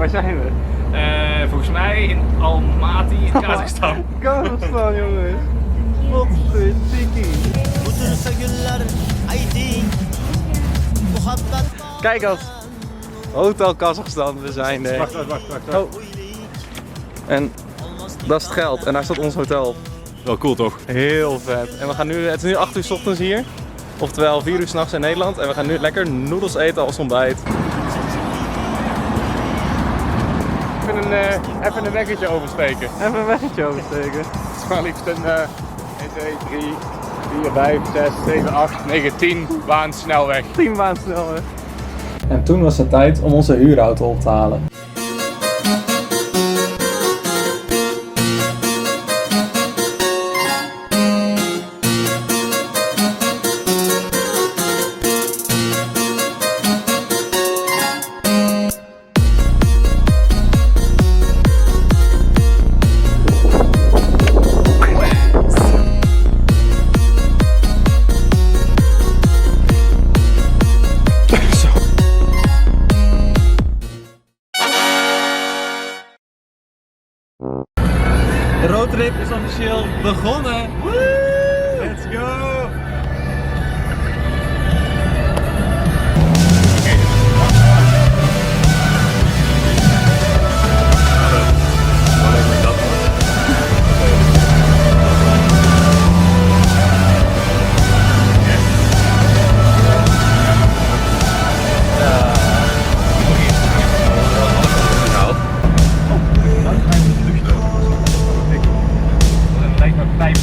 Waar zijn we? Volgens mij in Almaty in Kazachstan. Kazachstan, jongens. Wat een tikkie. Kijk eens. Hotel Kazachstan, we zijn... Wacht. Oh. En dat is het geld en daar staat ons hotel op. Wel cool toch? Heel vet. En we gaan nu, het is nu 8 uur 's ochtends hier. Oftewel 4 uur 's nachts in Nederland. En we gaan nu lekker noedels eten als ontbijt. Even een weggetje oversteken. Even een weggetje oversteken. Het is maar liefst een 1, 2, 3, 4, 5, 6, 7, 8, 9, 10 baan snelweg. 10 baan snelweg. En toen was het tijd om onze huurauto op te halen. De roadtrip is officieel begonnen. Woo! Let's go!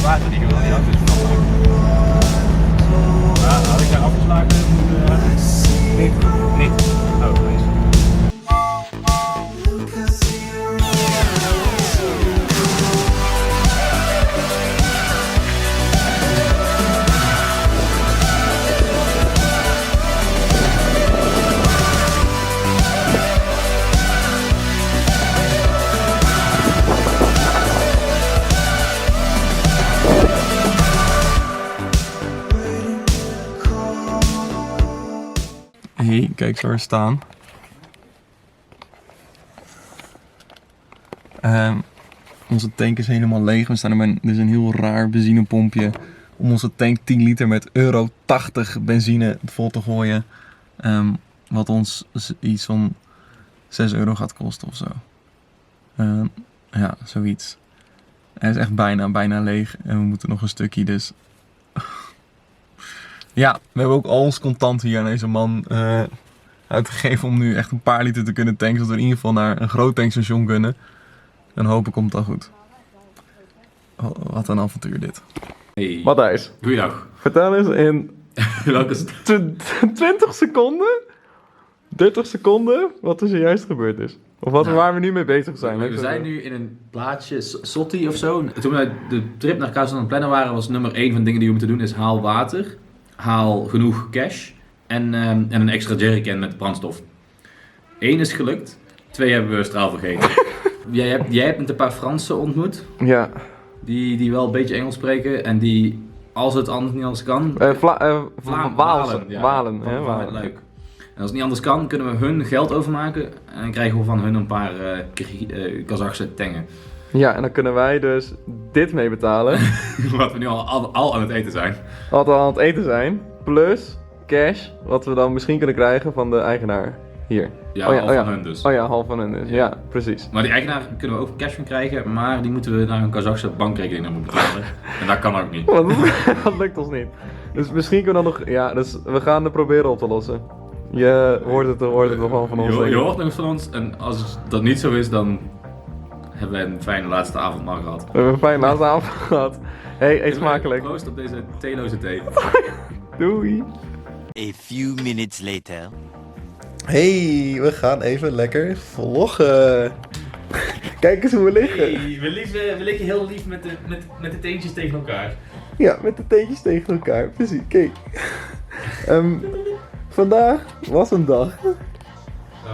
Water die gewoon niet had, dus had ik daar afgeslagen moeten niet. Oh, nice. Hey, kijk zo er staan. Onze tank is helemaal leeg. We staan er met dus een heel raar benzinepompje om onze tank 10 liter met €80 benzine vol te gooien. Wat ons iets van €6 gaat kosten of zo. Ja, zoiets. Hij is echt bijna leeg en we moeten nog een stukje, dus... Ja, we hebben ook al ons contant hier aan deze man uitgegeven om nu echt een paar liter te kunnen tanken, zodat we in ieder geval naar een groot tankstation kunnen. En hopen komt dat goed. Oh, wat een avontuur dit. Hey. Matthijs, Goeiedag. vertel eens in Welke is het? 20 seconden, 30 seconden wat er zojuist gebeurd is. Of wat, waar we nu mee bezig zijn. We zijn nu in een plaatsje, Sotti of zo. Toen we de trip naar Kazachstan aan het plannen waren, was nummer 1 van dingen die we moeten doen is haal water, haal genoeg cash en een extra jerrycan met brandstof. 1 is gelukt, 2 hebben we straal vergeten. jij hebt met een paar Fransen ontmoet, Ja. die wel een beetje Engels spreken en die, als het anders niet anders kan... Walen. Ja, Walen. van Walen. leuk. En als het niet anders kan, kunnen we hun geld overmaken en dan krijgen we van hun een paar Kazachse tengen. Ja, en dan kunnen wij dus dit mee betalen. Wat we nu al aan het eten zijn. Wat we aan het eten zijn. Plus cash, wat we dan misschien kunnen krijgen van de eigenaar. Hier. Ja, half van hun dus. Oh ja, half van hun dus. Ja, precies. Maar die eigenaar kunnen we ook cash van krijgen, maar die moeten we naar een Kazachse bankrekening naar moeten betalen. En dat kan ook niet. Want dat lukt ons niet. Dus misschien kunnen we dan nog... Ja, dus we gaan het proberen op te lossen. Je hoort het nog wel van ons. Je hoort nog eens van ons en als dat niet zo is, dan hebben we een fijne laatste avond maar gehad. We hebben een fijne laatste avond gehad. Hey, eet smakelijk. Proost op deze theeloze thee. Doei. A few minutes later. Hey, we gaan even lekker vloggen. Kijk eens hoe we liggen. Hey, we liggen heel lief met de teentjes tegen elkaar. Ja, met de teentjes tegen elkaar. Precies, kijk. Vandaag was een dag.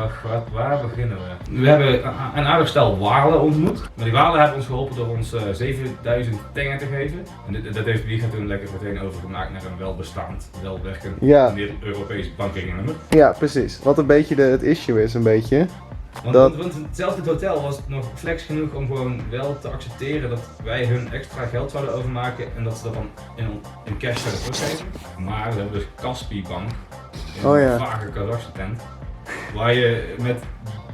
Ach, waar beginnen we? We hebben een aardig stel Walen ontmoet. Maar die Walen hebben ons geholpen door ons 7000 tengen te geven. En dat heeft Wiega toen lekker meteen overgemaakt naar een welbestaand, welwerkend Ja. Europees bankrekeningnummer. Ja, precies. Wat een beetje het issue is, een beetje. Want zelfs dit hotel was nog flex genoeg om gewoon wel te accepteren dat wij hun extra geld zouden overmaken en dat ze dat dan in cash zouden teruggeven. Maar we hebben dus Kaspi Bank, een vage Kazachse tent, waar je met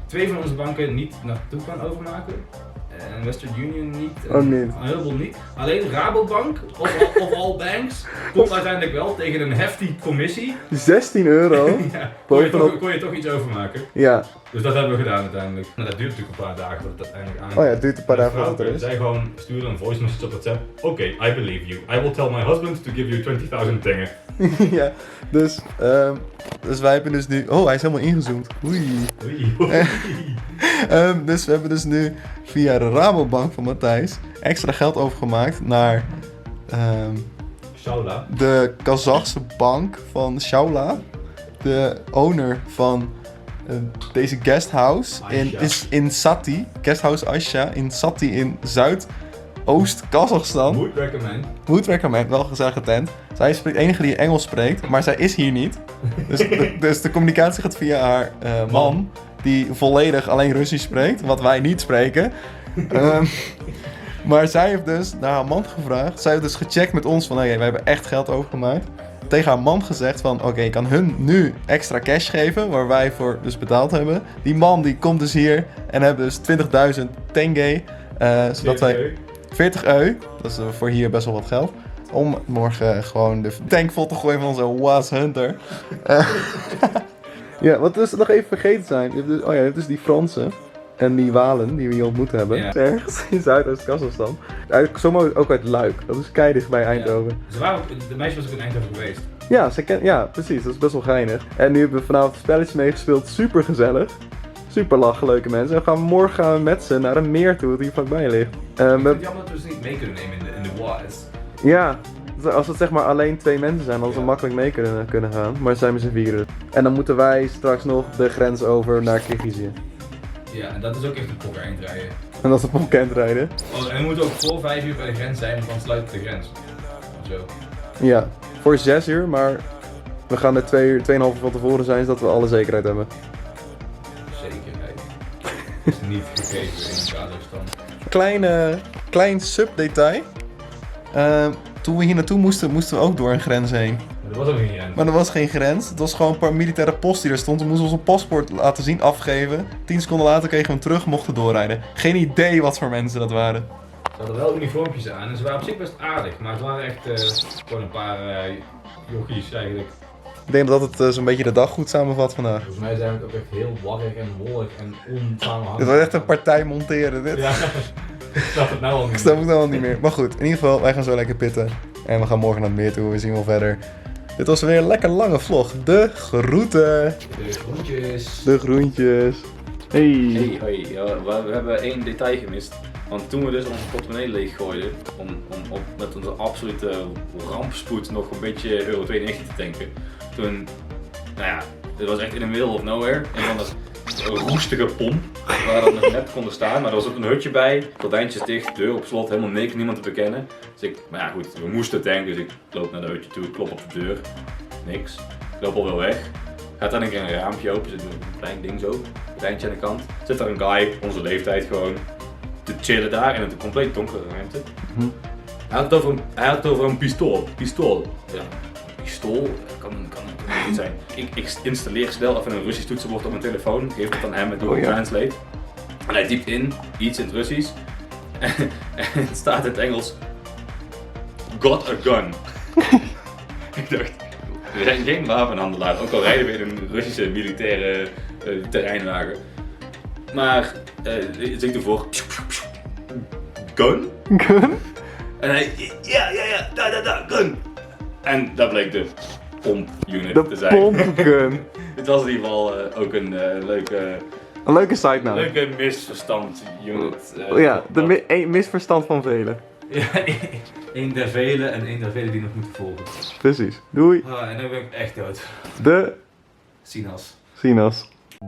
2 van onze banken niet naartoe kan overmaken. En Western Union niet, een heleboel niet. Alleen Rabobank, of all banks, komt uiteindelijk wel tegen een heftige commissie. €16? Ja, kon je toch iets overmaken. Ja. Dus dat hebben we gedaan uiteindelijk. Nou, dat duurt natuurlijk een paar dagen voordat het uiteindelijk aan. Oh ja, het duurt een paar dagen voordat het er is. Zij gewoon sturen een voice message op WhatsApp. Oké, I believe you. I will tell my husband to give you 20.000 dingen. Ja, dus wij hebben dus nu... Oh, hij is helemaal ingezoomd. Oei. Dus we hebben dus nu via de Rabobank van Matthijs extra geld overgemaakt naar Shaula. de Kazachse bank van Shaula. De owner van deze guesthouse in Sati. Guesthouse Aisha in Sati in Zuidoost-Kazachstan. Would recommend, wel een gezellige tent. Zij is de enige die Engels spreekt, maar zij is hier niet. Dus de communicatie gaat via haar man, die volledig alleen Russisch spreekt, wat wij niet spreken. Maar zij heeft dus naar haar man gevraagd. Zij heeft dus gecheckt met ons van, we hebben echt geld overgemaakt. Tegen haar man gezegd van, oké, ik kan hun nu extra cash geven, waar wij voor dus betaald hebben. Die man die komt dus hier en hebben dus 20.000 tenge, zodat wij 40 €, dat is voor hier best wel wat geld, om morgen gewoon de tank vol te gooien van onze Was Hunter. Ja, wat we dus nog even vergeten zijn, je hebt dus die Fransen en die Walen die we hier ontmoet hebben. Ja. Ergens in Zuidoost-Kazachstan. Zomaar ook uit Luik, dat is keidig bij Eindhoven. Ja. De meisje was ook in Eindhoven geweest. Ja, precies, dat is best wel geinig. En nu hebben we vanavond spelletjes meegespeeld, super gezellig. Super lachen, leuke mensen. En morgen gaan we met ze naar een meer toe, dat hier vlakbij ligt. Ik vind het jammer dat we ze niet mee kunnen nemen in de was. Ja, als het zeg maar alleen 2 mensen zijn, dan ze makkelijk mee kunnen gaan. Maar zijn we z'n 4. En dan moeten wij straks nog de grens over naar Kirgizië. Ja, en dat is ook echt een pokker eindrijden. En dat is een pokker eindrijden. Oh, en we moeten ook voor 5 uur bij de grens zijn, want dan sluit de grens. Zo. Ja, voor 6 uur, maar we gaan er 2,5 uur van tevoren zijn, zodat we alle zekerheid hebben. Zekerheid. Is niet gegeven in Kazachstan. Klein subdetail. Toen we hier naartoe moesten we ook door een grens heen. Maar er was ook geen grens. Maar er was geen grens. Het was gewoon een paar militaire post die er stond. We moesten ons een paspoort laten zien, afgeven. 10 seconden later kregen we hem terug, mochten doorrijden. Geen idee wat voor mensen dat waren. Ze hadden wel uniformpjes aan en ze waren op zich best aardig. Maar het waren echt gewoon een paar jochies eigenlijk. Ik denk dat het zo'n beetje de dag goed samenvat vandaag. Volgens mij zijn we het ook echt heel warrig en wollig en onsamenhangend. Dit was echt een partij monteren dit. Ja, ik snap het nou al niet. Ik snap het nou al niet meer. Maar goed, in ieder geval, wij gaan zo lekker pitten. En we gaan morgen naar het meer toe, we zien wel verder. Dit was weer een lekker lange vlog. De groeten. De groentjes. De groentjes. Hey. Hoi. Ja, we hebben 1 detail gemist. Want toen we dus onze portemonnee leeggooiden, om met onze absolute rampspoed nog een beetje euro 92 te tanken. Toen, nou ja, dit was echt in the middle of nowhere. Een van de roestige pomp, waar we nog net konden staan. Maar er was ook een hutje bij, gordijntjes dicht, deur op slot, helemaal niemand te bekennen. Dus maar ja goed, we moesten tanken, dus ik loop naar de hutje toe, ik klop op de deur. Niks. Ik loop alweer weg. Gaat dan een keer een raampje open, zit een klein ding zo, gordijntje aan de kant. Zit daar een guy, onze leeftijd gewoon, te chillen daar in een compleet donkere ruimte. Hij had het over een pistool. Ja, pistool? Kan niet zijn. Ik installeer snel even een Russisch toetsenbord op mijn telefoon, geef het aan hem met Google Translate. En hij typt in iets in het Russisch. En het staat in het Engels. Got a gun. Ik dacht, we zijn geen wapenhandelaar, ook al rijden we in een Russische militaire terreinwagen. Maar zit ik ervoor. Gun? En hij, ja, gun. En dat bleek de pompunit te zijn. De pompgun. Dit was in ieder geval ook een leuke... Een leuke site naam. Een leuke misverstand unit. Ja, misverstand van velen. Ja, één der velen en één der velen die nog moeten volgen. Precies. Doei. En nu ben ik echt dood. De Sinas.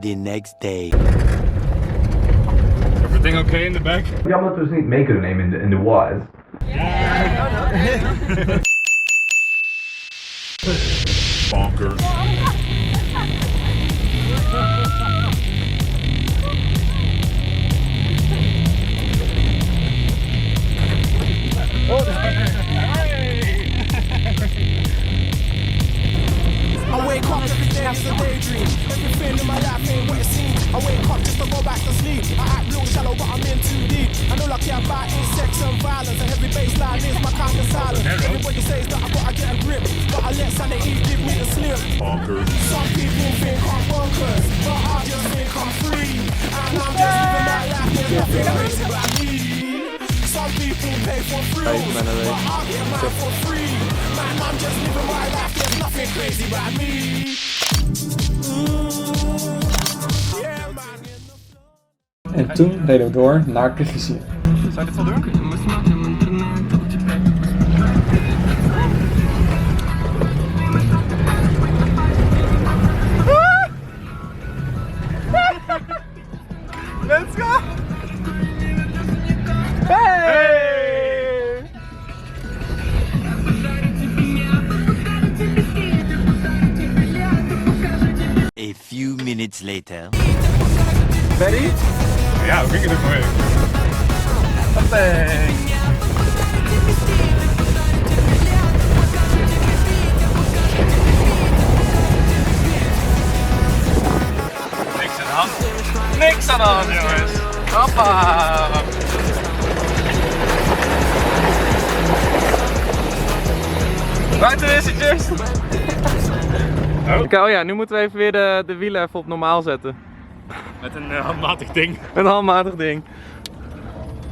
The next day. Everything okay in the back? Jammer dat we ze niet mee kunnen nemen in de was. Bonkers. silent. Everybody says that I gotta get a grip, but I let sanity give me the slip. Some people think I'm bonkers, but I just think I'm free. And I'm just living my life, there's nothing crazy about me. Some people pay for thrills, but I get mine for free. Man, I'm just living my life, there's nothing crazy about me. Yeah, man. En toen reden we door naar Kirgizië. Zou je dit wel doen? Let's go! Hey! A few minutes later. Ready? Ja, we gingen er voor in. Hoppé! Niks aan de hand. Niks aan de hand, jongens. Hoppa! Buitenwissertjes! Oké, oh ja, nu moeten we even weer de wielen even op normaal zetten. Met een handmatig ding. Een handmatig ding.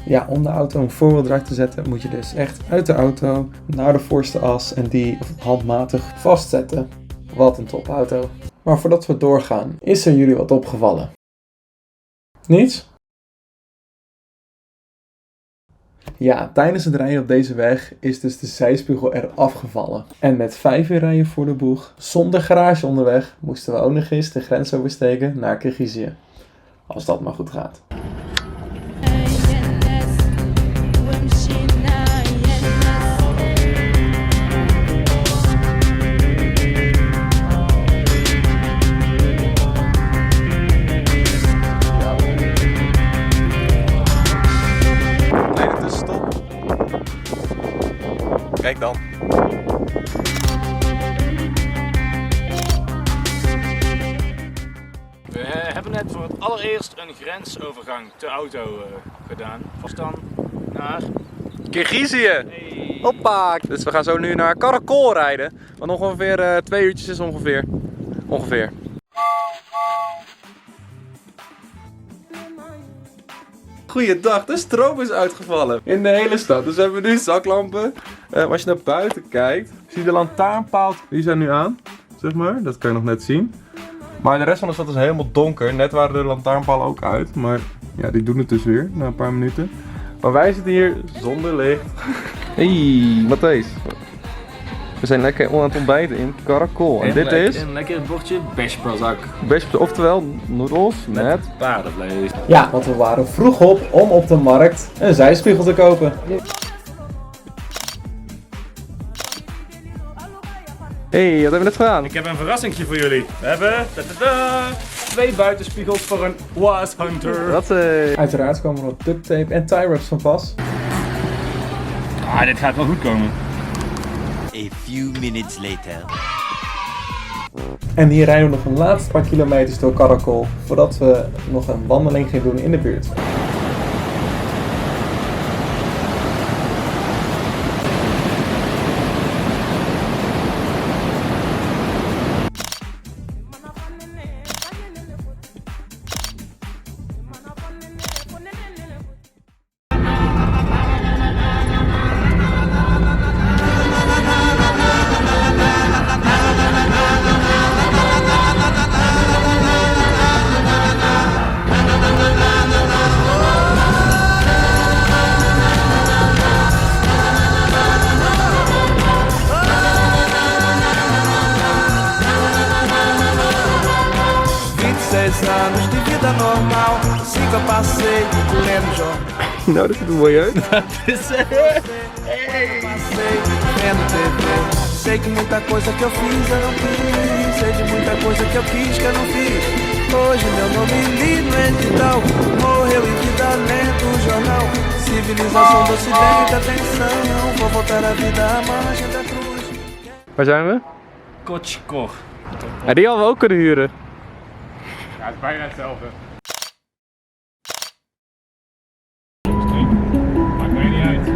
Ja, om de auto een four-wheel drive te zetten moet je dus echt uit de auto naar de voorste as en die handmatig vastzetten. Wat een topauto. Maar voordat we doorgaan, is er jullie wat opgevallen? Niets? Ja, tijdens het rijden op deze weg is dus de zijspiegel eraf gevallen. En met 5 uur rijden voor de boeg, zonder garage onderweg, moesten we ook nog eens de grens oversteken naar Kirgizië. Als dat maar goed gaat. Kijk dan. We hebben net voor het allereerst een grensovergang te auto gedaan. Vast dan naar Kirgizië! Hey. Hoppa! Dus we gaan zo nu naar Karakol rijden. Wat nog ongeveer 2 uurtjes is ongeveer. Goeiedag, de stroom is uitgevallen in de hele stad. Dus we hebben nu zaklampen. Als je naar buiten kijkt, zie je de lantaarnpaal. Die zijn nu aan, zeg maar. Dat kan je nog net zien. Maar de rest van de stad is helemaal donker. Net waren de lantaarnpalen ook uit. Maar ja, die doen het dus weer na een paar minuten. Maar wij zitten hier zonder licht. Hey, Matthijs. We zijn lekker aan het ontbijten in Karakol. En dit is een lekker bordje beshpazak. oftewel noedels met Paardenvlees. Ja, want we waren vroeg op om op de markt een zijspiegel te kopen. Hey, wat hebben we net gedaan? Ik heb een verrassingje voor jullie. We hebben 2 buitenspiegels voor een Was Hunter. Uiteraard komen er wat duct tape en tie wraps van pas. Ah, dit gaat wel goed komen. A few minutes later. En hier rijden we nog een laatste paar kilometers door Karakol voordat we nog een wandeling gaan doen in de buurt. Anos de vida normal, assim que eu passei, lendo jornal. Nou, dat ziet er mooi uit. Passei, vendo TV. Sei que muita coisa que eu fiz eu não quis. Sei de muita coisa que eu quis que eu não fiz. Hoje meu nome li no edital. Morreu em vida lendo o jornal. Civilização do ocidente, atenção. Vou voltar a vida à margem da cruz. Waar zijn we? Kotschkor. Ja, die hadden we ook kunnen huren. Ja, het is bijna hetzelfde. Maakt mij niet uit.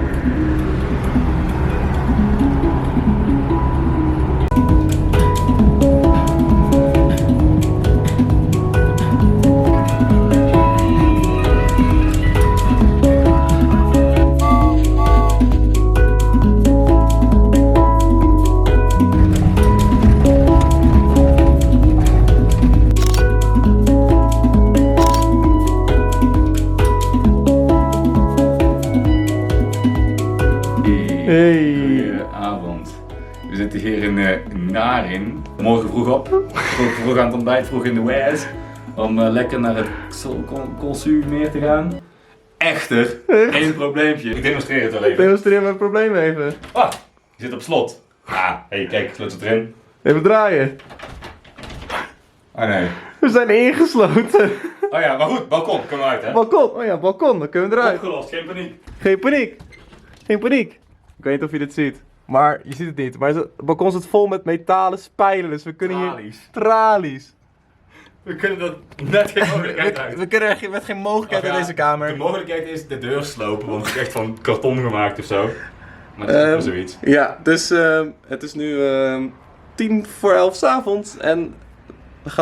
Narin. Morgen vroeg op. Vroeg aan het ontbijt, vroeg in de wares. Om lekker naar het Colsuurmeer te gaan. Echter, geen probleempje. Ik demonstreer het wel even. Demonstreer mijn probleem even. Ah, je zit op slot. Ah, hey, kijk, sleutel erin. Even draaien. Ah nee. We zijn ingesloten. Oh ja, maar goed, balkon, kom uit hè. Balkon, oh ja, balkon, dan kunnen we eruit. Opgelost, geen paniek. Geen paniek. Geen paniek. Ik weet niet of je dit ziet. Maar je ziet het niet. Maar het balkon zit vol met metalen spijlen. Dus we kunnen hier... Tralies. Tralies. We kunnen dat net geen mogelijkheid uit. We kunnen er met geen mogelijkheid Of in ja, deze kamer. De mogelijkheid is de deur slopen, want het is echt van karton gemaakt of zo. Maar dat is wel zoiets. Ja, dus het is nu 11:10 s'avonds en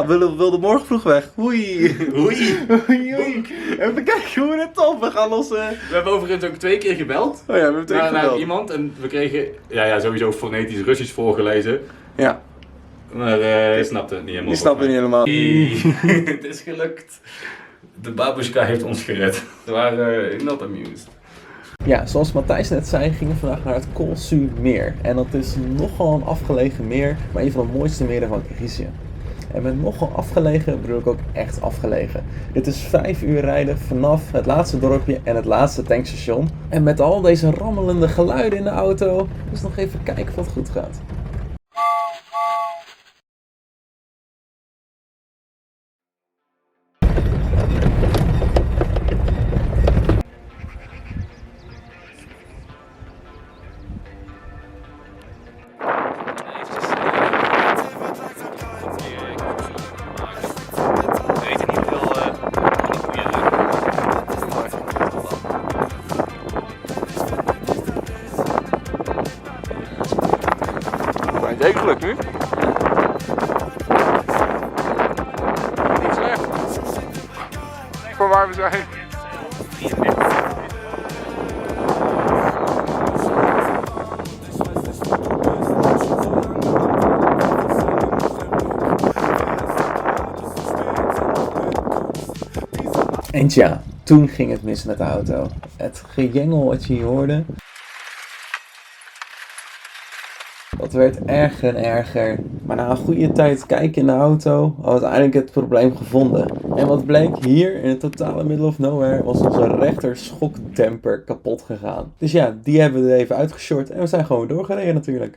we wilden morgen vroeg weg. Oei. Oei. Oei, oei. Even kijken hoe het op. We gaan ons... We hebben overigens ook 2 keer gebeld. Oh ja, we hebben twee Naar gebeld. iemand en we kregen sowieso fonetisch Russisch voorgelezen. Ja, Maar hij snapte het niet helemaal. die snapte niet helemaal. Het is gelukt. De babushka heeft ons gered. We waren not amused. Ja, zoals Matthijs net zei, gingen we vandaag naar het Colsuurmeer. En dat is nogal een afgelegen meer, maar een van de mooiste meren van Kirgizië. En met nogal afgelegen bedoel ik ook echt afgelegen. Dit is 5 uur rijden vanaf het laatste dorpje en het laatste tankstation. En met al deze rammelende geluiden in de auto, dus nog even kijken of het goed gaat. Degelijk nu. Niet slecht. Voor waar we zijn. En tja, toen ging het mis met de auto. Het gejengel wat je hier hoorde. Dat werd erger en erger, maar na een goede tijd kijken in de auto hadden we uiteindelijk het probleem gevonden. En wat bleek, hier in het totale middle of nowhere was onze rechter schokdemper kapot gegaan. Dus ja, die hebben we er even uitgeshort en we zijn gewoon doorgereden natuurlijk.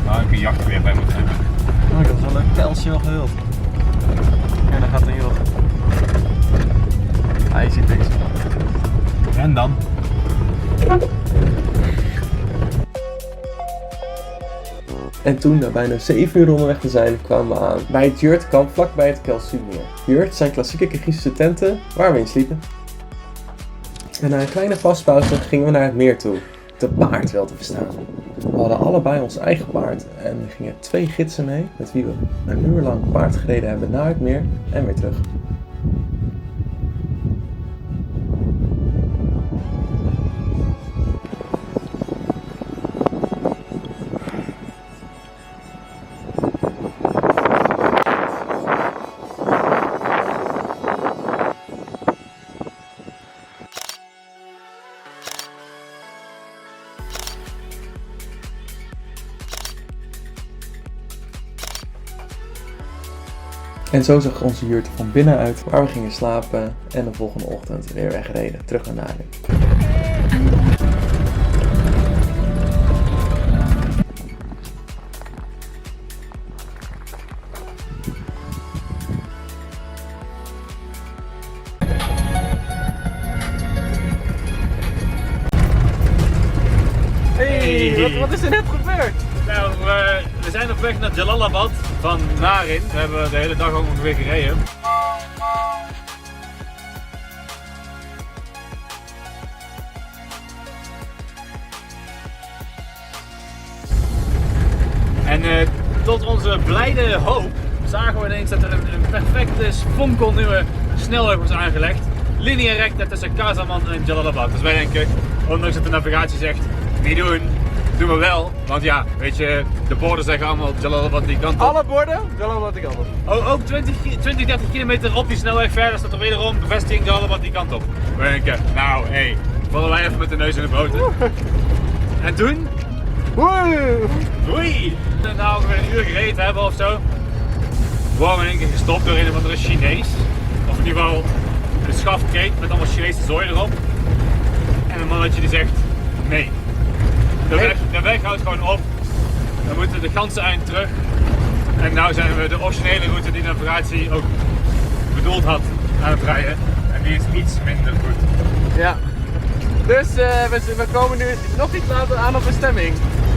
Nou, ik een jacht weer bij moeten hebben. Oh, dat is wel een pelsje wel gewild. En dan gaat hij heel. Hij ziet niks. En dan? En toen, na bijna 7 uur onderweg te zijn, kwamen we aan bij het Yurtkamp vlakbij het Colsuurmeer. Yurt zijn klassieke Kirgizische tenten waar we in sliepen. En na een kleine paspauze gingen we naar het meer toe. Te paard wel te verstaan. We hadden allebei ons eigen paard en er gingen 2 gidsen mee met wie we een uur lang paard gereden hebben naar het meer en weer terug. En zo zag onze yurt er van binnenuit, waar we gingen slapen en de volgende ochtend weer wegreden, terug naar Narin. Hey, wat is er net gebeurd? Nou, we zijn op weg naar Jalalabad van Narin. We hebben de hele dag ook ongeveer gereden. En tot onze blijde hoop zagen we ineens dat er een perfecte fonkelnieuwe snelweg was aangelegd. Lineair recht tussen Casamance en Jalalabad. Dus wij denken, ondanks dat de navigatie zegt, niet doen. doen we wel, want ja, weet je, de borden zeggen allemaal Jalalabad die kant op. Alle borden, Jalalabad die kant op. Ook 20, 30 kilometer op die snelweg verder staat er wederom bevestiging Jalalabad die kant op. We denken, nou hé, vallen wij even met de neus in de boter. En toen? Oei! Nou ongeveer een uur gereden hebben of zo. Worden we in één keer gestopt door een of andere Chinees. Of in ieder geval een schaftkreet met allemaal Chinese zooi erop. En een mannetje die zegt, nee. De weg houdt gewoon op. We moeten de ganse eind terug. En nu zijn we de originele route die de navigatie ook bedoeld had aan het rijden. En die is iets minder goed. Ja. Dus we komen nu nog iets later aan op bestemming.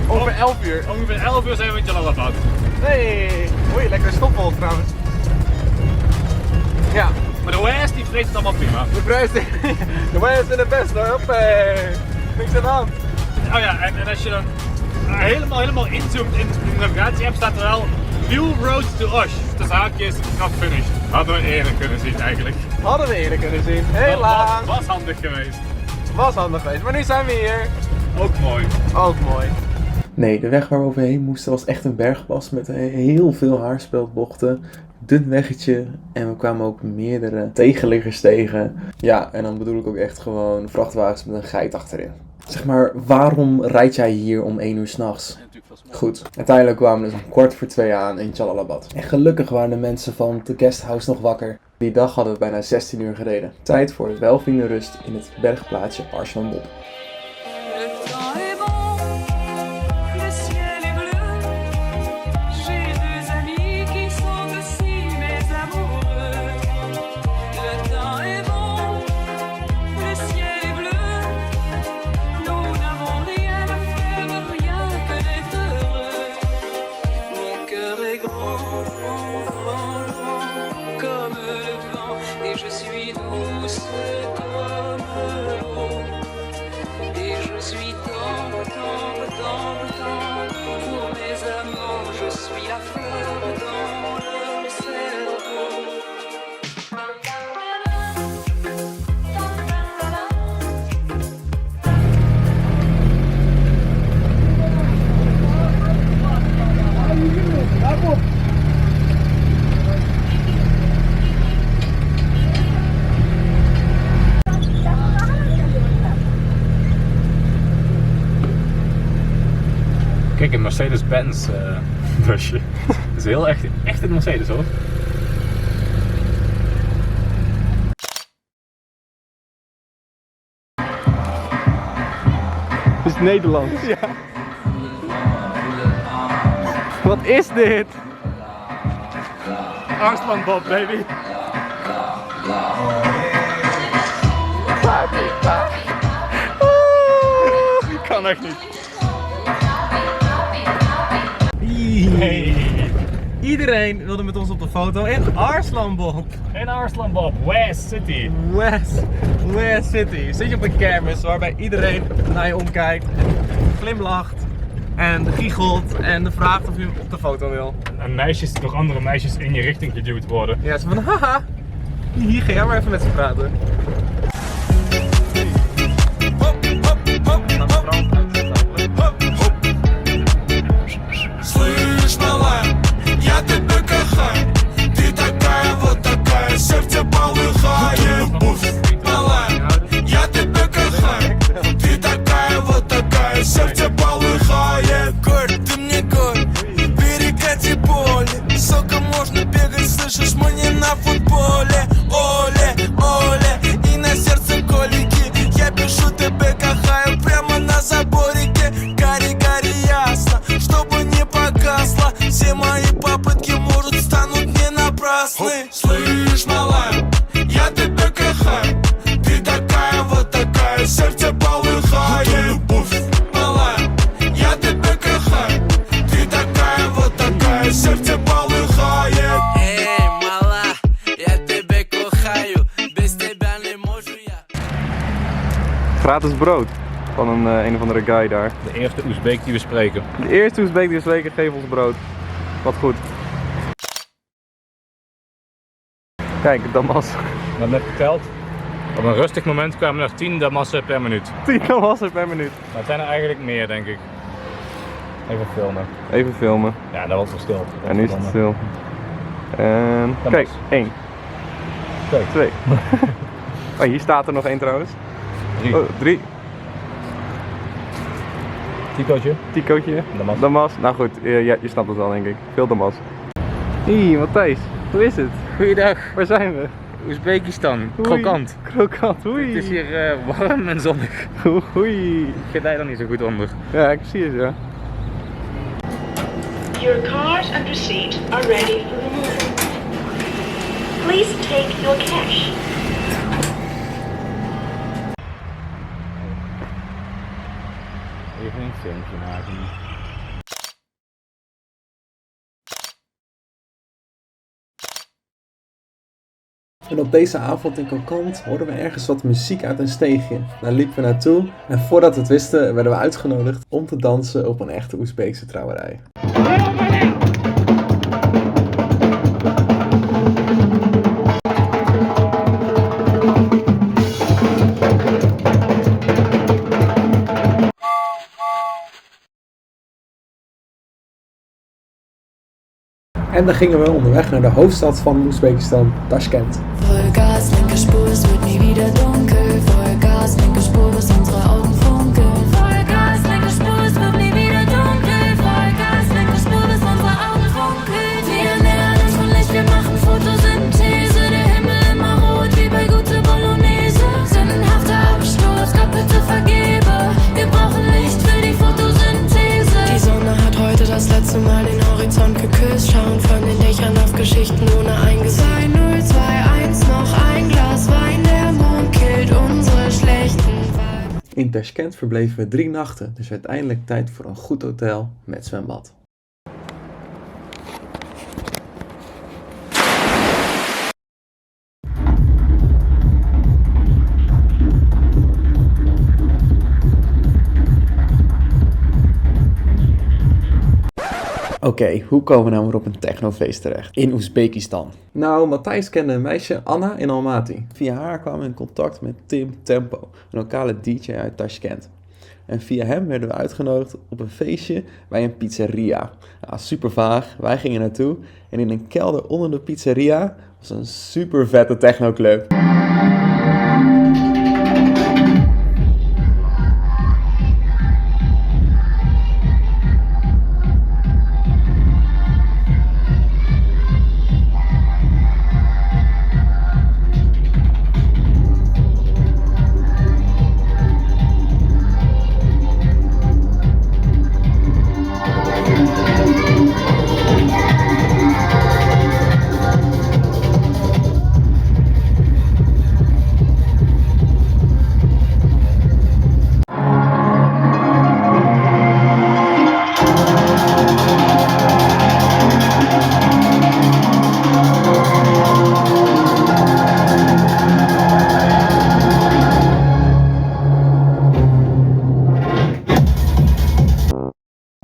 Ongeveer 11 uur. Ongeveer 11 uur zijn we in Jalalabad. Nee. Oei, lekker stopwolk trouwens. Ja. Maar de OS die vreet het allemaal prima. De wij zijn het best hoor. Hoppé. Niks aan de hand. Oh ja, en als je dan helemaal inzoomt in de navigatie-app staat er wel New Road to Osh. Tussen haakjes, not finished. Hadden we eerder kunnen zien eigenlijk. Hadden we eerder kunnen zien. Helaas. Was handig geweest. Was handig geweest. Maar nu zijn we hier. Ook mooi. Ook mooi. Nee, de weg waar we overheen moesten was echt een bergpas met heel veel haarspeldbochten. Dun weggetje en we kwamen ook meerdere tegenliggers tegen. Ja, en dan bedoel ik ook echt gewoon vrachtwagens met een geit achterin. Zeg maar, waarom rijd jij hier om 1 uur 's nachts? Goed, uiteindelijk kwamen we dus om 1:45 aan in Jalalabad. En gelukkig waren de mensen van de guesthouse nog wakker. Die dag hadden we bijna 16 uur gereden. Tijd voor de welverdiende rust in het bergplaatsje Arslan Bob. Le temps est bon, le ciel est bleu. J'ai 2 amis qui sont aussi mes amoureux. Le temps est bon, le ciel est bleu. Nous n'avons rien à faire, rien que d'être heureux. Mon cœur est grand, grand, grand, grand, comme le vent. Et je suis douce comme l'eau. Et je suis tendre, tendre, tendre, tendre pour mes amants. Je suis la fleur dans leur cerveau. Kijk, een Mercedes-Benz busje. Dat is heel echt een Mercedes hoor. Het is Nederlands. Ja. Wat is dit? Arslan Bob, baby. Kan echt niet. Hey. Iedereen wilde met ons op de foto in Arslan Bob. In Arslan Bob, West City. West City. Zit je op een kermis waarbij iedereen naar je omkijkt, glimlacht en giechelt en vraagt of je op de foto wil. En meisjes, door andere meisjes in je richting geduwd worden. Ja, ze van haha, hier ga jij maar even met ze praten. Слышь, малая, я тебя кохаю. Ты такая вот такая, сердце полыхает. Малая, я тебя кохаю. Ты такая вот такая, сердце полыхает. Горь, ты мне горь, перекати поле. Сколько можно бегать, слышишь, мы не на футболе. Оле, оле, и на сердце колики. Я пишу тебе кохаю прямо на заборике. Гори, гори ясно, чтобы не погасло. Все мои попытки, может, станут не напрасны. Слышь, малая, я тебя кохаю. Ты такая вот такая, сердце полыхает. Малая, я тебя кохаю. Ты такая вот такая, сердце полыхает. Эй, мала, я тебя кохаю. Без тебя не можу я. Gratis brood van een of andere guy daar. De eerste Oezbeek die we spreken. De eerste Oezbeek die we spreken, geef ons brood. Wat goed. Kijk, Damas. We hebben net geteld. Op een rustig moment kwamen er 10 damassen per minuut. 10 Damassen per minuut. Maar het zijn er eigenlijk meer denk ik. Even filmen. Even filmen. Ja, dat was wel stil. En nu is het stil. En Dat kijk, was. 1. 2. Oh, hier staat er nog 1 trouwens. 3. Oh, 3. Ticootje. Ticootje. Damas. Damas. Nou goed, ja, je snapt het wel denk ik. Veel Damas. Hey Matthijs, hoe is het? Goeiedag, Waar zijn we? Oezbekistan. Oei. Krokant. Krokant, oei. Het is hier warm en zonnig. Oei. Ik ga daar dan niet zo goed onder. Ja, ik zie het ja. Your card and receipt are ready for removal. Please take your cash. Even een filmpje maken. En op deze avond in Krokant hoorden we ergens wat muziek uit een steegje. Daar liepen we naartoe en voordat we het wisten werden we uitgenodigd om te dansen op een echte Oezbeekse trouwerij. En dan gingen we onderweg naar de hoofdstad van Oezbekistan, Tashkent. Vollgas, linke Spur, es wird nie wieder dunkel. Vollgas, linke Spur, bis unsere Augen funkeln. Vollgas, linke Spur, es wird nie wieder dunkel. Vollgas, linke Spur, bis unsere Augen funkeln. Wir ernähren uns von Licht, wir machen Photosynthese. Der Himmel immer rot wie bei gute Bolognese. Sinnenhafter Absturz, Gott bitte vergebe. Wir brauchen Licht für die Photosynthese. Die Sonne hat heute das letzte Mal den Horizont geküsst. Schauen von den Dächern auf Geschichten ohne Eingesang. 2021, noch ein Glas Wein. Der Mond killt unsere schlechten Vibes. In Tashkent verbleven we 3 nachten, dus uiteindelijk tijd voor een goed hotel met zwembad. Oké, hoe komen we nou weer op een technofeest terecht? In Oezbekistan. Nou, Matthijs kende een meisje, Anna, in Almaty. Via haar kwamen we in contact met Tim Tempo, een lokale DJ uit Tashkent. En via hem werden we uitgenodigd op een feestje bij een pizzeria. Ja, super vaag, wij gingen naartoe en in een kelder onder de pizzeria was een super vette technoclub.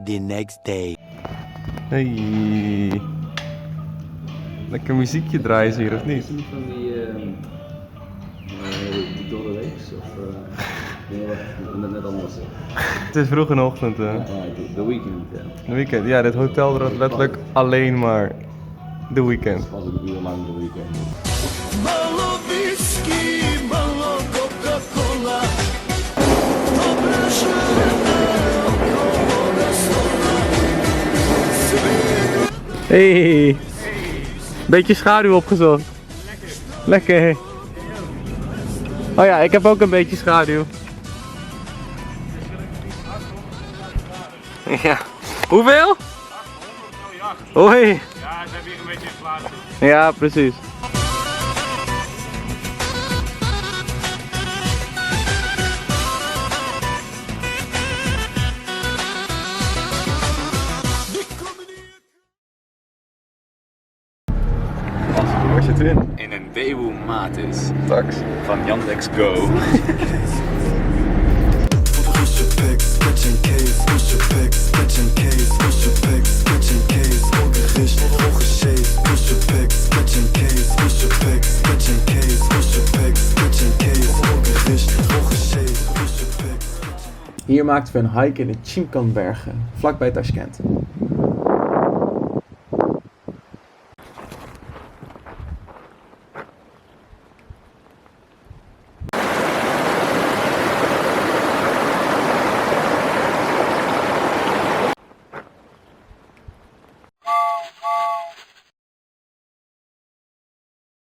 The next day. Hey. Lekker muziekje draaien ze hier, of niet? Van die door de week of net anders. Het is vroeg in de ochtend. De weekend, ja. De weekend. Ja, dit hotel draait letterlijk alleen maar de weekend. Was een uur lang de weekend. Hey. Beetje schaduw opgezocht. Lekker. Oh ja, ik heb ook een beetje schaduw. Ja. Hoeveel? Hoi. Ja, ze hebben hier een beetje inflatie. Ja, precies. Waar zitten we in? In een Daewoo Matis Tax. van Yandex Go. Hier gemaakt voor een hike in de Chimkhanbergen, vlakbij Tashkent.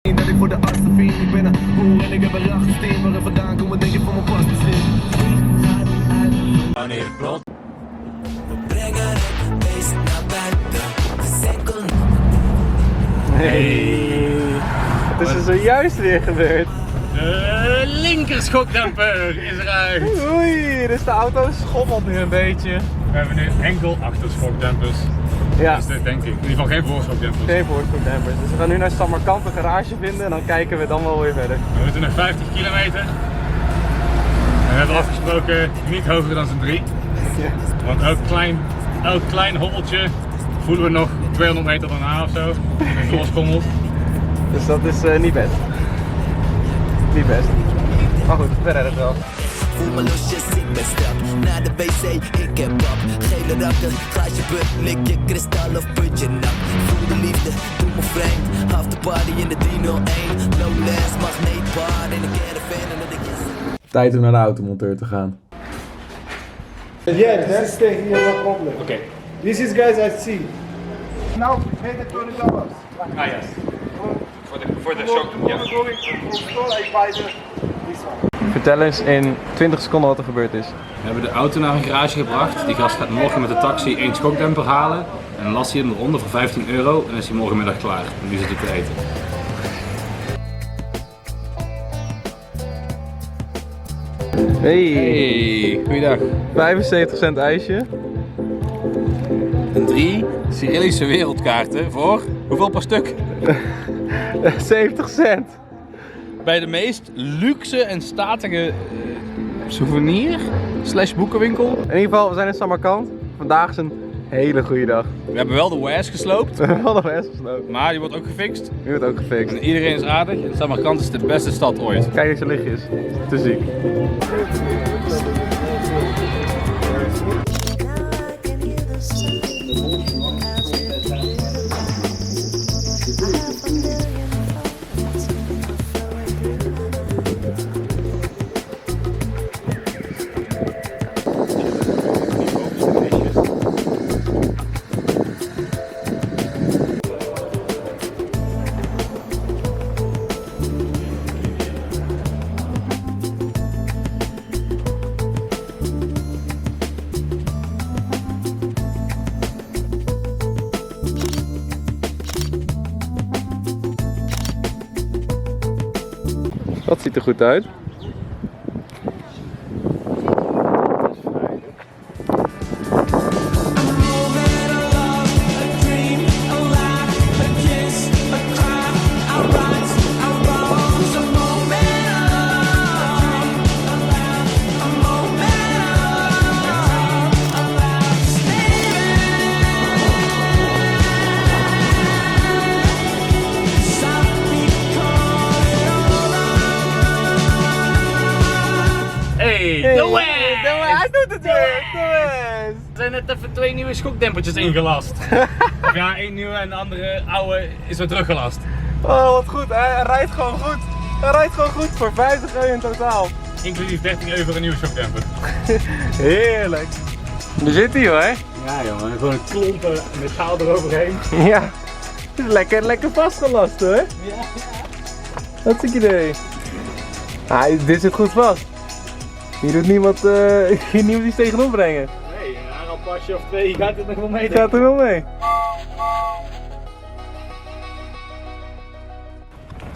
Dat ik voor de artsen vind, ik ben een boer en ik heb een rachtsteen. Waar er vandaan komen denk je van mijn pas bezit. Wanneer het plot. We brengen het beest naar buiten. Hey, het is er zojuist weer gebeurd. De linker schokdemper is eruit. Oei, dus de auto schommelt nu een beetje. We hebben nu enkel achterschokdempers. Ja. Dat is dit, denk ik. In ieder geval geen voorschokdempers. Geen voorschokdempers. Dus we gaan nu naar Samarkand een garage vinden en dan kijken we dan wel weer verder. We moeten nog 50 kilometer. En we hebben afgesproken niet hoger dan z'n 3. Ja. Want elk klein hobbeltje voelen we nog 200 meter daarna of zo. Dat het loskommelt. Dus dat is niet best. Niet best. Maar goed, we redden het wel. Voel me losjes, ik ben strak. Naar de wc, ik heb pap. Gele rakken, glaasje put, lik je kristal of putje nap. Voel de liefde, doe me vreemd. Half de party in de 301. Lowlands, magneetbar in de caravan en dat ik is. Tijd om naar de automonteur te gaan. Yeah, that's stay here, no problem. Okay. This is guys I see. Now pay the $20. Ah yes. For the shock. Tomorrow going to store, I buy this one. Vertel eens in 20 seconden wat er gebeurd is. We hebben de auto naar een garage gebracht. Die gast gaat morgen met de taxi 1 schokdemper halen. En dan last hij hem eronder voor €15 en is hij morgenmiddag klaar. En nu zit hij te eten. Hey, goeiedag. 75 cent ijsje. En 3 Cyrillische wereldkaarten voor hoeveel per stuk? 70 cent. Bij de meest luxe en statige souvenir / boekenwinkel. In ieder geval, we zijn in Samarkand. Vandaag is een hele goede dag. We hebben wel de WAS gesloopt, We hebben nog eens gesloten. maar die wordt ook gefixt. Nu wordt ook gefixt. En iedereen is aardig en Samarkand is de beste stad ooit. Kijk eens, er lichtjes. Te ziek. Dat ziet er goed uit. Hij doet het weer! Er zijn net even 2 nieuwe schokdempertjes ingelast. Ja, 1 nieuwe en de andere oude is weer teruggelast. Oh, wat goed. Hij rijdt gewoon goed. Hij rijdt gewoon goed voor €50 in totaal. Inclusief €13 voor een nieuwe schokdemper. Heerlijk. Daar zit hij hoor. Ja jongen, gewoon een klompen metaal eroverheen. Ja. Het is lekker vastgelast hoor. Ja. Hartstikke idee. Dit zit goed vast. Hier doet niemand iets tegenop brengen. Nee, een aanrampasje of 2 gaat het nog wel mee. Gaat er wel mee.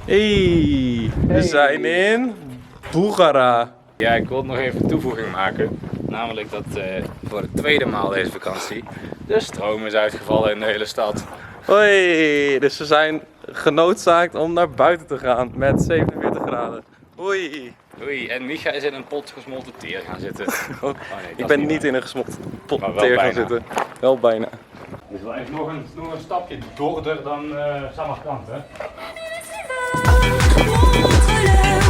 Hey, we zijn in Boegara. Ja, ik wil nog even een toevoeging maken. Namelijk dat voor de tweede maal deze vakantie de stroom is uitgevallen in de hele stad. Hoi, dus we zijn genoodzaakt om naar buiten te gaan met 47 graden. Hoi. Oei, en Micha is in een pot gesmolten teer gaan zitten. Oh, nee, ik ben niet in een gesmolten pot Maar wel teer gaan bijna. zitten. Wel bijna. Het is wel echt nog een stapje dorder dan Samarkand, hè? Contre le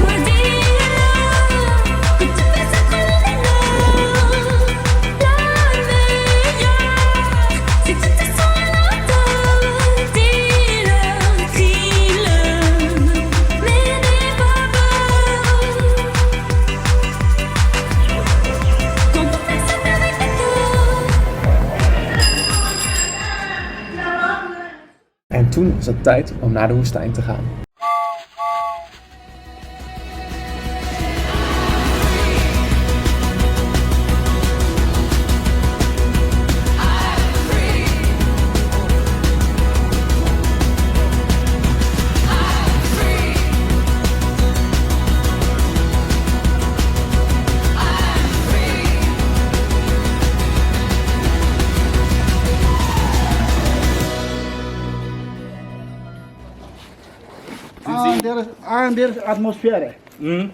En toen was het tijd om naar de woestijn te gaan. Andere atmosfeer.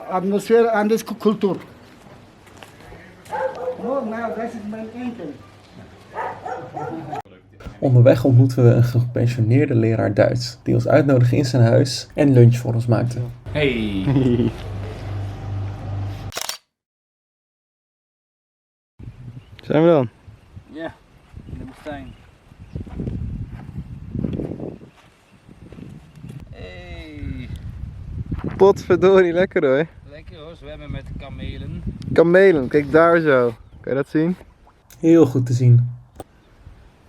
Atmosfeer en de cultuur. Oh, nou, dat is mijn enkel. Onderweg ontmoeten we een gepensioneerde leraar Duits, die ons uitnodigde in zijn huis en lunch voor ons maakte. Hey! Zijn we dan? Ja, in de woestijn. Hey, Potverdorie, lekker hoor. lekker hoor, zwemmen met kamelen. Kamelen, kijk daar zo. Kan je dat zien? Heel goed te zien.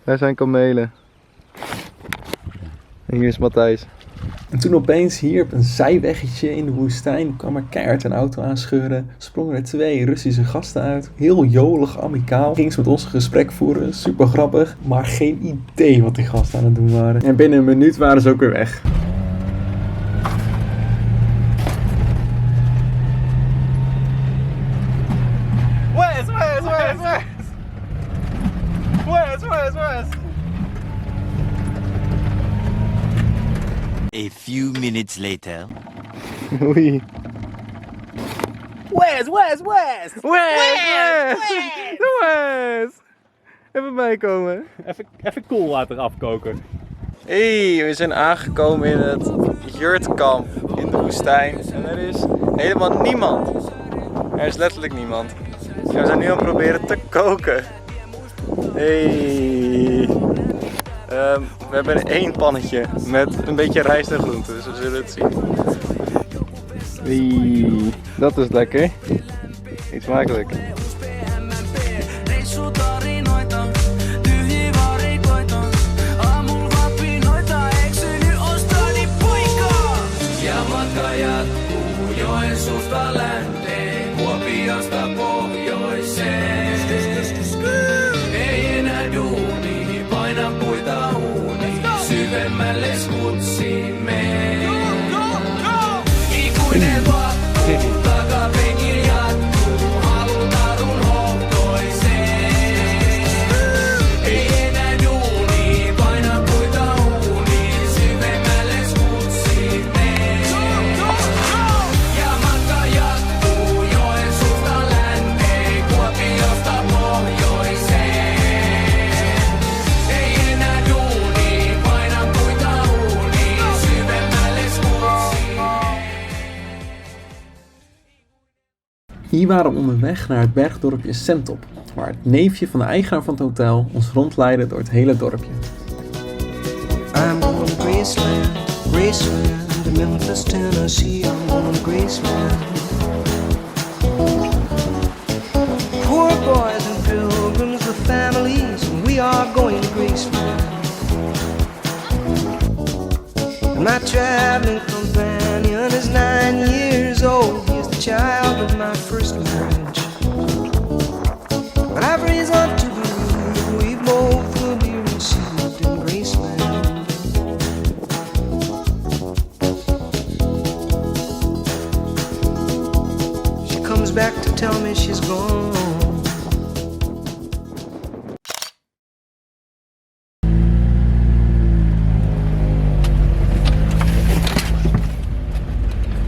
Daar zijn kamelen. En hier is Matthijs. En toen opeens hier op een zijweggetje in de woestijn kwam er keihard een auto aanscheuren. Sprongen er 2 Russische gasten uit. Heel jolig, amicaal. Gingen ze met ons een gesprek voeren. Super grappig. Maar geen idee wat die gasten aan het doen waren. En binnen een minuut waren ze ook weer weg. A few minutes later. Oei. Wes! Even bijkomen. Even koelwater afkoken. Hey, we zijn aangekomen in het yurtkamp in de woestijn. En er is helemaal niemand. Er is letterlijk niemand. En we zijn nu aan het proberen te koken. Hey. We hebben 1 pannetje met een beetje rijst en groenten, dus we zullen het zien. Hey, dat is lekker. Eet smakelijk. Hier waren we onderweg naar het bergdorpje Sentop, waar het neefje van de eigenaar van het hotel ons rondleidde door het hele dorpje. I'm going to Graceland, Graceland, to Memphis, Tennessee. I'm going to Graceland. Poor boys and pilgrims with families, and we are going to Graceland. And my traveling companion is 9 years old. He is the child of my first marriage. But I've reason to believe we both will be received in Graceland. She comes back to tell me she's gone.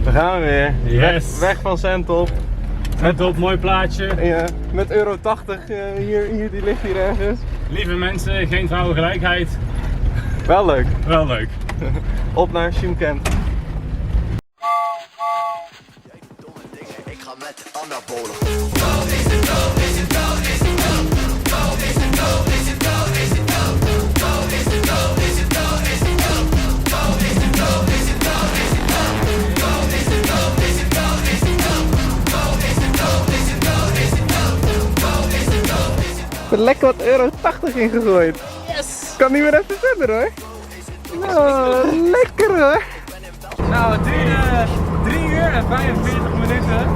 We gaan weer. Yes. Weg van Sentop. Sentop, mooi plaatje. Ja, met euro 80 hier, die ligt hier ergens. Lieve mensen, geen vrouwengelijkheid. Wel leuk. Wel leuk. Op naar Shymkent. Ik ga met anabolen. Er lekker wat euro 80 ingegooid. Yes! Kan niet meer even verder hoor. Nou, lekker hoor. Nou, het duurde 3 uur en 45 minuten.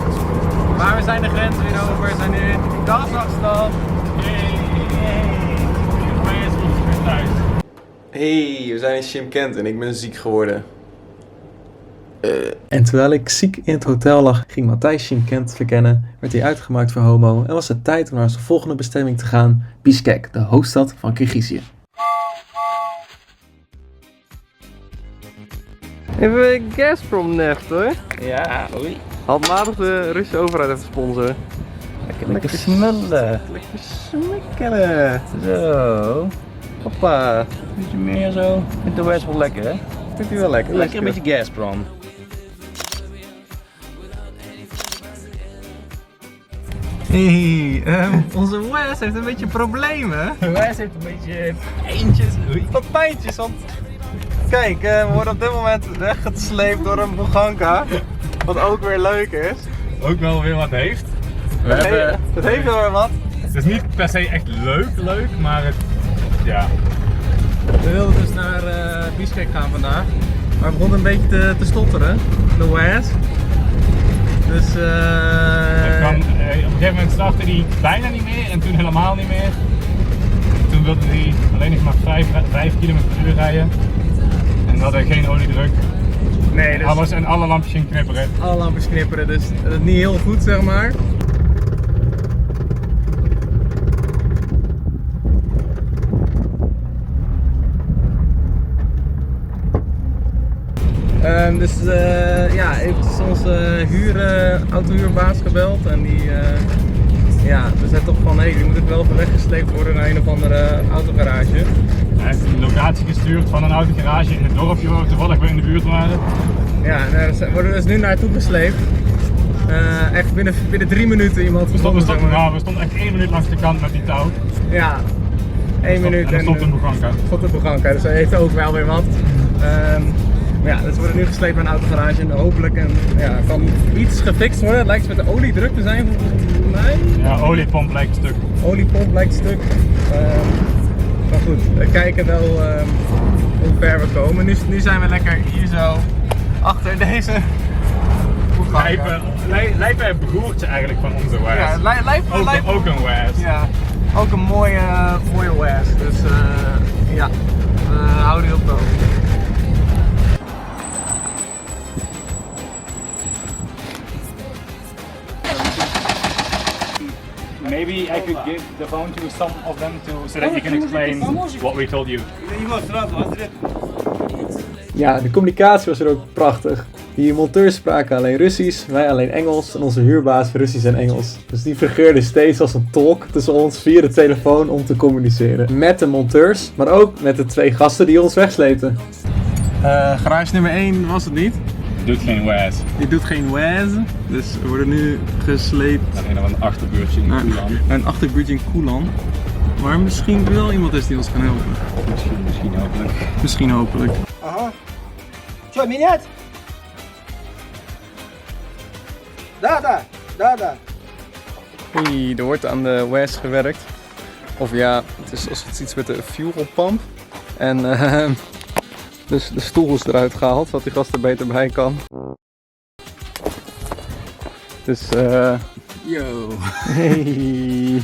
Maar we zijn de grens weer over. We zijn nu in Kazachstan. Hey, we zijn in Shymkent en ik ben ziek geworden. En terwijl ik ziek in het hotel lag, ging Matthijs Shymkent verkennen, werd hij uitgemaakt voor homo en was het tijd om naar zijn volgende bestemming te gaan, Bishkek, de hoofdstad van Kirgizië. Even Gazprom-neft hoor. Ja, oei. Handmatig de Russische overheid even sponsoren. Lekker smullen. Lekker smikkelen. Zo. Hoppa. Beetje meer zo. Ik vind het best wel lekker hè? Vindt u wel lekker? Lekker een beetje Gazprom. Hey, onze Wes heeft een beetje problemen. Wes heeft een beetje pijntjes. Wat pijntjes, want kijk, we worden op dit moment weggesleept door een Buganka. Wat ook weer leuk is. Ook wel weer wat heeft. Het heeft wel weer wat. Het is niet per se echt leuk, maar het, ja. We wilden dus naar Bishkek gaan vandaag. Maar het begon een beetje te stotteren, de Wes. Dus Op een gegeven moment startte hij bijna niet meer en toen helemaal niet meer. Toen wilde hij alleen nog maar 5 km per uur rijden. En we hadden geen oliedruk. nee, dus Alles en alle lampjes gingen knipperen. alle lampjes knipperen, dus dat is niet heel goed zeg maar. Dus ja, eventjes onze autohuurbaas gebeld en die, ja, we zijn toch van, hey, die moet ook wel even weggesleept worden naar een of andere autogarage. Hij heeft een locatie gestuurd van een autogarage in het dorpje waar we toevallig weer in de buurt waren. Ja, daar worden we dus nu naartoe gesleept. Echt binnen 3 minuten iemand gevonden, zeg maar. We stonden echt 1 minuut langs de kant met die touw. Ja, 1 minuut En er stond een Buganka. Stond een Buganka, dus hij heeft ook wel weer wat. Maar ja, dus we worden nu gesleept naar een autogarage en hopelijk kan iets gefixt worden. Het lijkt met de olie druk te zijn volgens mij. Ja, oliepomp lijkt stuk. Oliepomp lijkt stuk. Maar goed, we kijken wel hoe ver we komen. Nu zijn we lekker hier zo achter deze Buganka. Lijkt bij een begoertje eigenlijk van onze Wes. Ja, lijkt ook een Wes. Ja, ook een mooie Wes. Dus ja, we houden je op de hoogte. Maybe I could give the phone to some of them so that you can explain what we told you. Ja, de communicatie was er ook prachtig. Die monteurs spraken alleen Russisch, wij alleen Engels en onze huurbaas Russisch en Engels. Dus die fungeerde steeds als een tolk tussen ons via de telefoon om te communiceren. Met de monteurs, maar ook met de 2 gasten die ons wegsleepten. Garage nummer 1 was het niet. Doet geen Wes. Die doet geen Wes, dus we worden nu gesleept Naar een of ander achterbuurtje in Kulan. naar een achterbuurtje in Kulan. Waar misschien wel iemand is die ons kan helpen. Misschien hopelijk. Misschien hopelijk. Ага. Что, менять? Да. Hey, er wordt aan de Wes gewerkt. Of ja, het is iets met de fuel pump. En dus de stoel is eruit gehaald, zodat die gast er beter bij kan. Dus yo. Hey.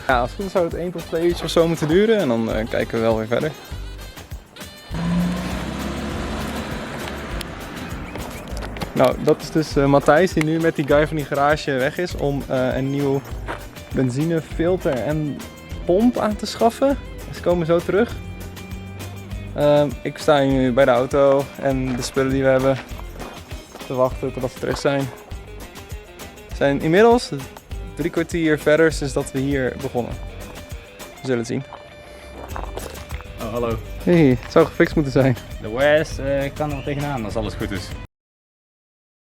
Ja, als het goed is zou het 1 tot 2 uurtjes of zo moeten duren en dan kijken we wel weer verder. Nou, dat is dus Matthijs die nu met die guy van die garage weg is om een nieuw benzinefilter en pomp aan te schaffen. Ze komen zo terug. Ik sta hier nu bij de auto en de spullen die we hebben te wachten totdat ze terug zijn. We zijn inmiddels 3 kwartier verder sinds dat we hier begonnen. We zullen het zien. Oh, hallo. Hey, het zou gefixt moeten zijn. De Wes kan er wel tegenaan als alles goed is.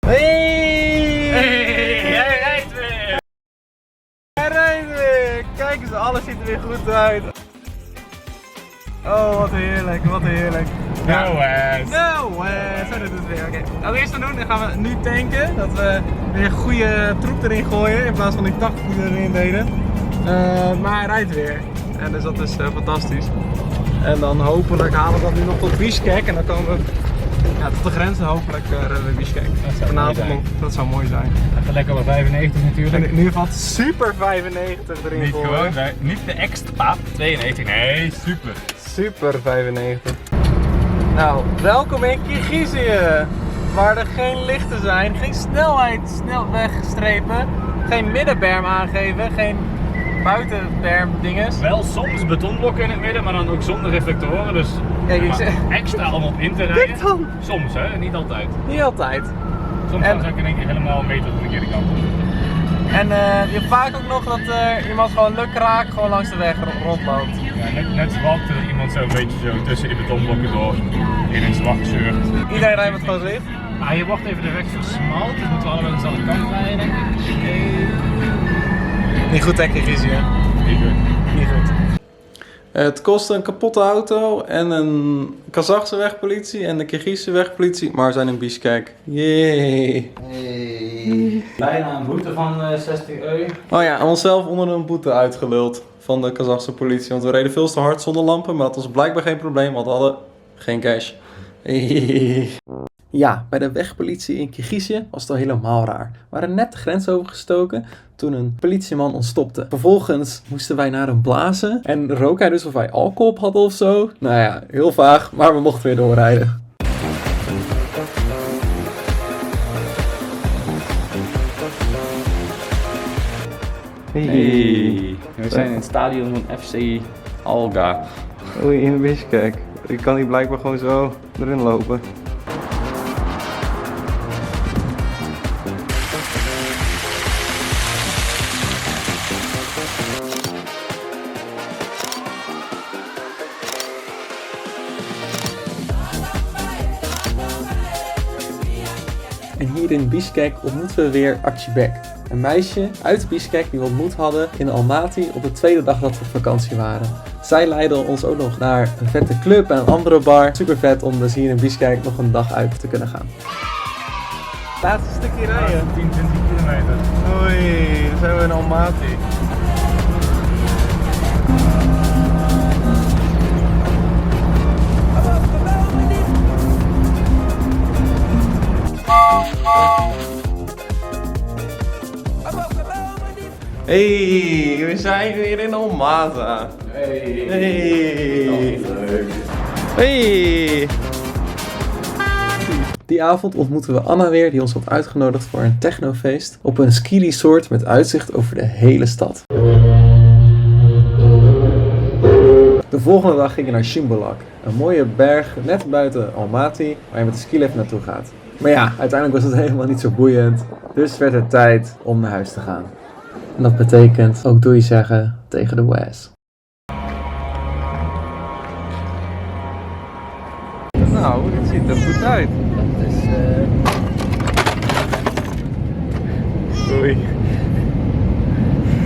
Hey! Hij rijdt weer! Hij rijdt weer! Kijk eens, alles ziet er weer goed uit. Oh, wat heerlijk, wat heerlijk. No Wes! No Wes! Zo doet het weer, oké. Nou, eerst te doen, dan gaan we nu tanken. Dat we weer goede troep erin gooien in plaats van die 80 die we erin deden. Maar hij rijdt weer. En dus dat is fantastisch. En dan hopelijk halen we dat nu nog tot Bishkek. En dan komen we tot de grens en hopelijk redden we Bishkek. Vanavond nog, dat zou mooi zijn. Even lekker op 95 natuurlijk. En nu valt super 95 erin Niet voor. gewoon, niet de extra 92, nee, super. Super 95. Nou, welkom in Kirgizië. Waar er geen lichten zijn, geen snelwegstrepen, geen middenberm aangeven, geen buitenberm dinges. Wel soms betonblokken in het midden, maar dan ook zonder reflectoren. Dus Kijk, ik zeg... extra om op in te rijden. Dit dan? Soms hè, niet altijd. Niet altijd. Soms En- zou ik in één keer helemaal een meter de verkeerde kant op. En je hebt vaak ook nog dat iemand gewoon lukraak gewoon langs de weg rondloopt. Ja, net zwalkte er iemand zo een beetje zo tussen die betonblokken door in een zwart shirt. Iedereen rijdt met gewoon zicht. Ah, je wordt even de weg versmalt, dus moeten we allebei dezelfde kant rijden denk ik. Niet goed hè, Kirgizië. Niet goed. Niet goed. Het kostte een kapotte auto en een Kazachse wegpolitie en de Kirgizische wegpolitie, maar we zijn in Bishkek. Yay! Bijna een boete van 60 euro. Oh ja, en onszelf onder een boete uitgeluld van de Kazachse politie, want we reden veel te hard zonder lampen, maar dat was blijkbaar geen probleem, want we hadden geen cash. Ja, bij de wegpolitie in Kirgizië was het al helemaal raar. We waren net de grens overgestoken toen een politieman ons stopte. Vervolgens moesten wij naar hem blazen en rook hij dus of wij alcohol op hadden of zo. Nou ja, heel vaag, maar we mochten weer doorrijden. Hey. We zijn in het stadion van FC Alga. Oei, in Bishkek. Ik kan hier blijkbaar gewoon zo erin lopen. En hier in Bishkek ontmoeten we weer Akçibek. Een meisje uit Bishkek die we ontmoet hadden in Almaty op de tweede dag dat we op vakantie waren. Zij leidde ons ook nog naar een vette club en een andere bar. Super vet om dus hier in Bishkek nog een dag uit te kunnen gaan. Laatste stukje rijden. 10, 20 kilometer. Oei, dan zijn we in Almaty. Hey, we zijn weer in Almaty. Hey. Hey. Hey. Die avond ontmoeten we Anna weer, die ons had uitgenodigd voor een technofeest op een ski-resort met uitzicht over de hele stad. De volgende dag gingen we naar Shimbolak, een mooie berg net buiten Almaty, waar je met de skilift naartoe gaat. Maar ja, uiteindelijk was het helemaal niet zo boeiend, dus werd het tijd om naar huis te gaan. En dat betekent ook doei zeggen tegen de Wes. Nou, dit ziet er goed uit. Dat is Oei.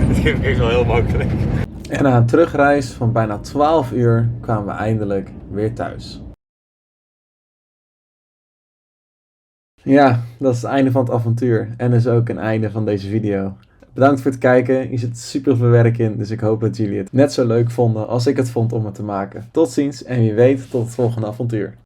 Het ging echt wel heel makkelijk. En na een terugreis van bijna 12 uur kwamen we eindelijk weer thuis. Ja, dat is het einde van het avontuur en dus ook een einde van deze video. Bedankt voor het kijken, hier zit super veel werk in, dus ik hoop dat jullie het net zo leuk vonden als ik het vond om het te maken. Tot ziens en wie weet tot het volgende avontuur.